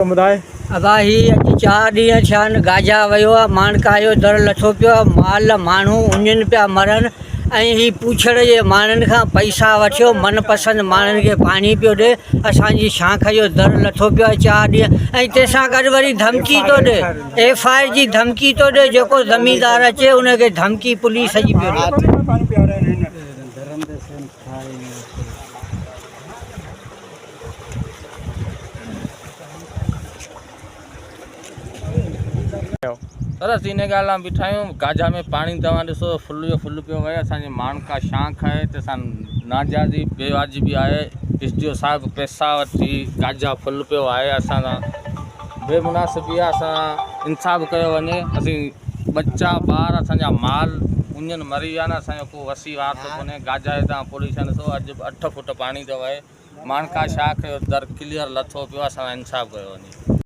समुदाय अबाही अॼु 4 ॾींहं थिया आहिनि। गाजा वियो आहे, माणका जो दर लथो पियो आहे, माल माण्हू उञनि पिया मरनि ऐं ही पुछड़ जे माण्हुनि खां पैसा वठियो, मनपसंदि माण्हुनि खे पाणी पियो ॾिए। असांजी शाख जो दर लथो पियो आहे 4 ॾींहं ऐं तंहिंसां गॾु वरी धमकी थो ॾिए, FIR जी धमकी थो ॾिए। जेको ज़मींदार अचे उनखे धमकी पुलिस जी पियो ॾिए। सर असीं इन ॻाल्हि लाइ बीठा आहियूं। गाजा में पाणी तव्हां ॾिसो फुल जो फुल पियो वहे। असांजी माणका शाख आहे, तंहिंसां नाजाइज़ी बेवाजिबी आहे। SDO साहिबु पैसा वठी गाजा फुल पियो आहे। असां सां बेमुनासिबी आहे, असां इंसाफ़ कयो वञे। असीं बच्चा ॿार असांजा माल उञनि मरी विया आहिनि। असांजो को वसी वारसो कोन्हे। गाजा जे तव्हां पोल्यूशन ॾिसो, अॼु 8 फुट पाणी थो वहे। माणका शाख जो दर क्लियर लथो पियो आहे। असां इंसाफ़ कयो वञे।